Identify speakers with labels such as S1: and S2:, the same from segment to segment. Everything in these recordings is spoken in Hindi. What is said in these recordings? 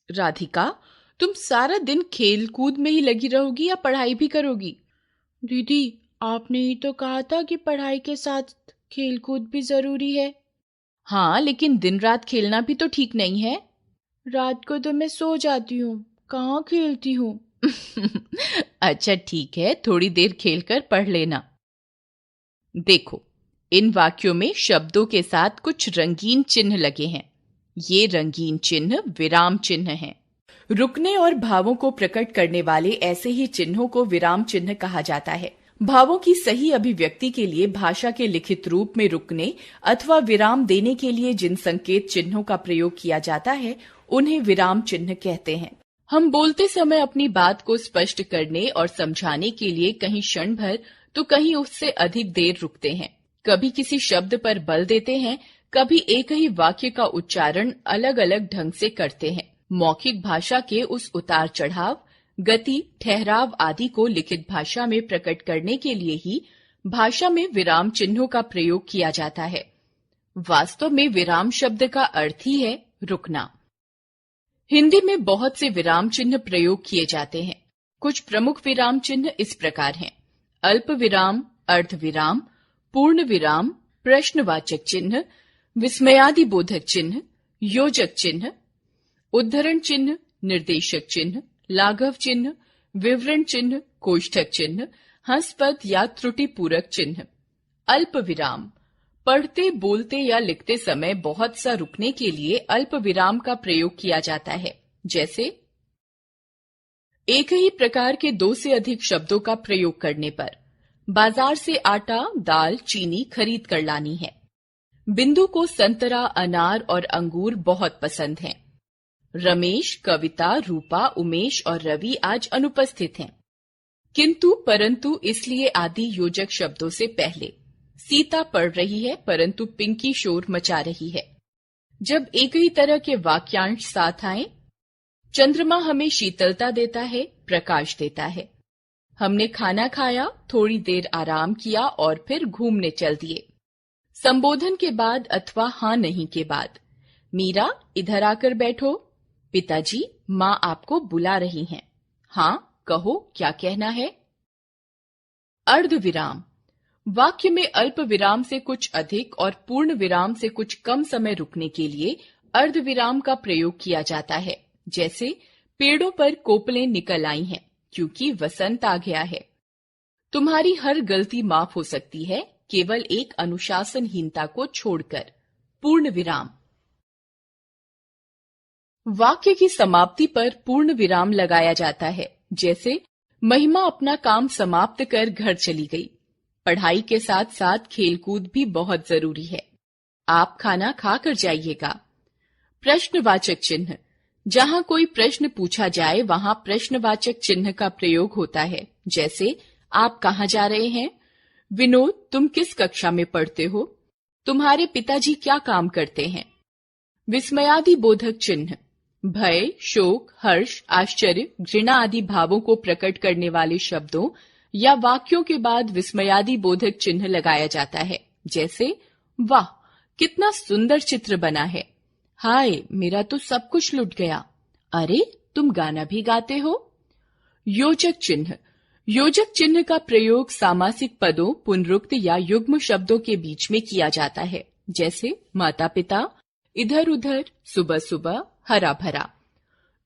S1: राधिका, तुम सारा दिन खेल कूद में ही लगी रहोगी या पढ़ाई भी करोगी?
S2: दीदी, आपने ही तो कहा था कि पढ़ाई के साथ खेल कूद भी जरूरी है।
S1: हाँ, लेकिन दिन रात खेलना भी तो ठीक नहीं है।
S2: रात को तो मैं सो जाती हूँ, कहाँ खेलती हूँ।
S1: अच्छा ठीक है, थोड़ी देर खेलकर पढ़ लेना। देखो, इन वाक्यों में शब्दों के साथ कुछ रंगीन चिन्ह लगे हैं। ये रंगीन चिन्ह विराम चिन्ह हैं। रुकने और भावों को प्रकट करने वाले ऐसे ही चिन्हों को विराम चिन्ह कहा जाता है। भावों की सही अभिव्यक्ति के लिए भाषा के लिखित रूप में रुकने अथवा विराम देने के लिए जिन संकेत चिन्हों का प्रयोग किया जाता है, उन्हें विराम चिन्ह कहते हैं। हम बोलते समय अपनी बात को स्पष्ट करने और समझाने के लिए कहीं क्षण भर तो कहीं उससे अधिक देर रुकते हैं। कभी किसी शब्द पर बल देते हैं, कभी एक ही वाक्य का उच्चारण अलग अलग ढंग से करते हैं। मौखिक भाषा के उस उतार चढ़ाव, गति, ठहराव आदि को लिखित भाषा में प्रकट करने के लिए ही भाषा में विराम चिन्हों का प्रयोग किया जाता है। वास्तव में विराम शब्द का अर्थ ही है रुकना। हिंदी में बहुत से विराम चिन्ह प्रयोग किए जाते हैं। कुछ प्रमुख विराम चिन्ह इस प्रकार हैं: अल्प विराम, अर्ध विराम, पूर्ण विराम, प्रश्नवाचक चिन्ह, विस्मयादिबोधक चिन्ह, योजक चिन्ह, उद्धरण चिन्ह, निर्देशक चिन्ह, लाघव चिन्ह, विवरण चिन्ह, कोष्ठक चिन्ह, हंसपद या त्रुटि पूरक चिन्ह। अल्प विराम, पढ़ते, बोलते या लिखते समय बहुत सा रुकने के लिए अल्प विराम का प्रयोग किया जाता है। जैसे एक ही प्रकार के 2 से अधिक शब्दों का प्रयोग करने पर, बाजार से आटा, दाल, चीनी खरीद कर लानी है। बिंदु को संतरा, अनार और अंगूर बहुत पसंद हैं। रमेश, कविता, रूपा, उमेश और रवि आज अनुपस्थित हैं। किंतु, परंतु, इसलिए आदि योजक शब्दों से पहले। सीता पढ़ रही है परंतु पिंकी शोर मचा रही है। जब एक ही तरह के वाक्यांश साथ आए, चंद्रमा हमें शीतलता देता है, प्रकाश देता है। हमने खाना खाया, थोड़ी देर आराम किया और फिर घूमने चल दिए। संबोधन के बाद अथवा हाँ नहीं के बाद, मीरा इधर आकर बैठो, पिताजी माँ आपको बुला रही हैं। हाँ कहो, क्या कहना है? अर्ध विराम, वाक्य में अल्प विराम से कुछ अधिक और पूर्ण विराम से कुछ कम समय रुकने के लिए अर्ध विराम का प्रयोग किया जाता है। जैसे पेड़ों पर कोपलें निकल आई हैं क्योंकि वसंत आ गया है। तुम्हारी हर गलती माफ हो सकती है, केवल एक अनुशासनहीनता को छोड़कर। पूर्ण विराम, वाक्य की समाप्ति पर पूर्ण विराम लगाया जाता है। जैसे महिमा अपना काम समाप्त कर घर चली गई। पढ़ाई के साथ साथ खेलकूद भी बहुत जरूरी है। आप खाना खा कर जाइएगा। प्रश्नवाचक चिन्ह, जहां कोई प्रश्न पूछा जाए वहां प्रश्नवाचक चिन्ह का प्रयोग होता है। जैसे आप कहाँ जा रहे हैं? विनोद, तुम किस कक्षा में पढ़ते हो? तुम्हारे पिताजी क्या काम करते हैं? विस्मयादिबोधक चिन्ह, भय, शोक, हर्ष, आश्चर्य, घृणा आदि भावों को प्रकट करने वाले शब्दों या वाक्यों के बाद विस्मयादिबोधक चिन्ह लगाया जाता है। जैसे वाह, कितना सुंदर चित्र बना है। हाय, मेरा तो सब कुछ लुट गया। अरे, तुम गाना भी गाते हो। योजक चिन्ह, योजक चिन्ह का प्रयोग सामासिक पदों, पुनरुक्त या युग्म शब्दों के बीच में किया जाता है। जैसे माता पिता, इधर उधर, सुबह सुबह, हरा भरा।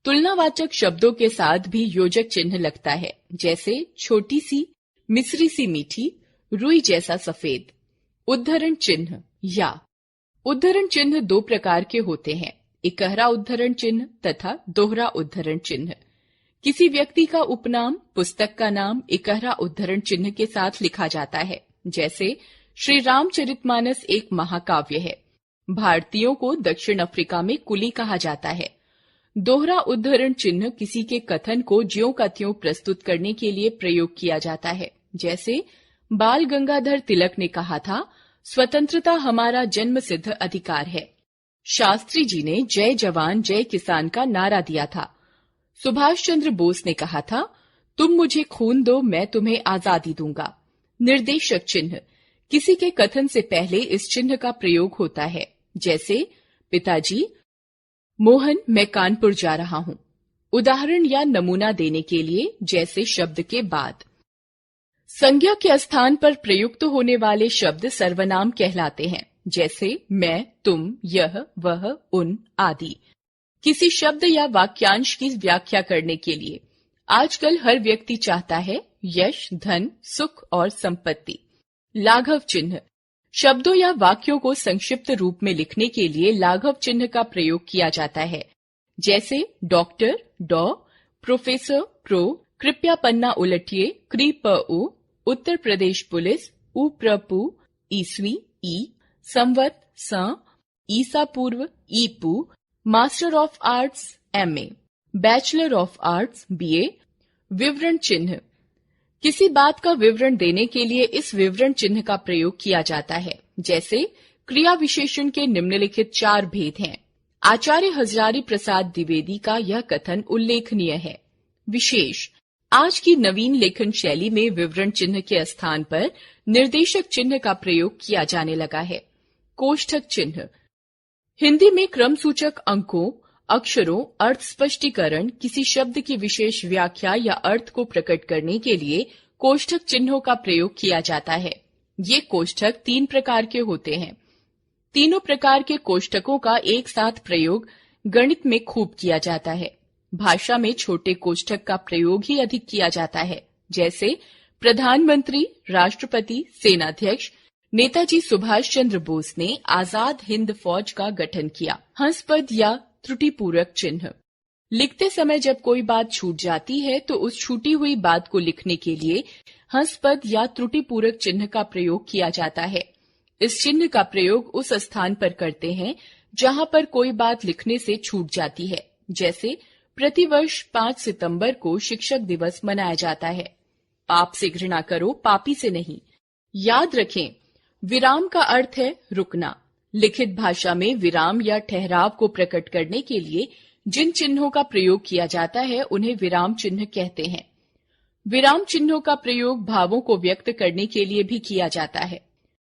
S1: तुलनावाचक शब्दों के साथ भी योजक चिन्ह लगता है। जैसे छोटी सी, मिश्री सी मीठी, रुई जैसा सफेद। उद्धरण चिन्ह या उद्धरण चिन्ह 2 प्रकार के होते हैं: इकहरा उद्धरण चिन्ह तथा दोहरा उद्धरण चिन्ह। किसी व्यक्ति का उपनाम, पुस्तक का नाम इकहरा उद्धरण चिन्ह के साथ लिखा जाता है। जैसे श्री रामचरितमानस एक महाकाव्य है। भारतीयों को दक्षिण अफ्रीका में कुली कहा जाता है। दोहरा उद्धरण चिन्ह किसी के कथन को ज्यों का त्यों प्रस्तुत करने के लिए प्रयोग किया जाता है। जैसे बाल गंगाधर तिलक ने कहा था, स्वतंत्रता हमारा जन्मसिद्ध अधिकार है। शास्त्री जी ने जय जवान जय किसान का नारा दिया था। सुभाष चंद्र बोस ने कहा था, तुम मुझे खून दो, मैं तुम्हें आजादी दूंगा। निर्देशक चिन्ह, किसी के कथन से पहले इस चिन्ह का प्रयोग होता है। जैसे पिताजी, मोहन, मैं कानपुर जा रहा हूं। उदाहरण या नमूना देने के लिए जैसे शब्द के बाद। संज्ञा के स्थान पर प्रयुक्त होने वाले शब्द सर्वनाम कहलाते हैं, जैसे मैं, तुम, यह, वह, उन आदि। किसी शब्द या वाक्यांश की व्याख्या करने के लिए आजकल हर व्यक्ति चाहता है यश, धन, सुख और संपत्ति। लाघव चिन्ह। शब्दों या वाक्यों को संक्षिप्त रूप में लिखने के लिए लाघव चिन्ह का प्रयोग किया जाता है, जैसे डॉक्टर, डॉ, प्रोफेसर, प्रो, कृपया पन्ना उलटिए, कृ-प-उ, उत्तर प्रदेश पुलिस, उ-प्र-पु, ईस्वी, ई, संवत, स, ईसा पूर्व, ई-पू, master of arts, MA, bachelor of arts, BA. विवरण चिन्ह। किसी बात का विवरण देने के लिए इस विवरण चिन्ह का प्रयोग किया जाता है, जैसे क्रिया विशेषण के निम्नलिखित 4 भेद हैं। आचार्य हजारी प्रसाद द्विवेदी का यह कथन उल्लेखनीय है। विशेष। आज की नवीन लेखन शैली में विवरण चिन्ह के स्थान पर निर्देशक चिन्ह का प्रयोग किया जाने लगा है। कोष्ठक चिन्ह। हिंदी में क्रमसूचक अंकों, अक्षरों, अर्थ स्पष्टीकरण, किसी शब्द की विशेष व्याख्या या अर्थ को प्रकट करने के लिए कोष्ठक चिन्हों का प्रयोग किया जाता है। ये कोष्ठक 3 प्रकार के होते हैं। तीनों प्रकार के कोष्ठकों का एक साथ प्रयोग गणित में खूब किया जाता है। भाषा में छोटे कोष्ठक का प्रयोग ही अधिक किया जाता है, जैसे प्रधानमंत्री, राष्ट्रपति, सेनाध्यक्ष, नेताजी सुभाष चंद्र बोस ने आजाद हिंद फौज का गठन किया। हंसपद या त्रुटिपूरक चिन्ह। लिखते समय जब कोई बात छूट जाती है तो उस छूटी हुई बात को लिखने के लिए हंसपद या त्रुटिपूरक चिन्ह का प्रयोग किया जाता है। इस चिन्ह का प्रयोग उस स्थान पर करते हैं जहां पर कोई बात लिखने से छूट जाती है, जैसे प्रतिवर्ष 5 सितंबर को शिक्षक दिवस मनाया जाता है। पाप से घृणा करो, पापी से नहीं। याद रखें, विराम का अर्थ है रुकना। लिखित भाषा में विराम या ठहराव को प्रकट करने के लिए जिन चिन्हों का प्रयोग किया जाता है उन्हें विराम चिन्ह कहते हैं। विराम चिन्हों का प्रयोग भावों को व्यक्त करने के लिए भी किया जाता है।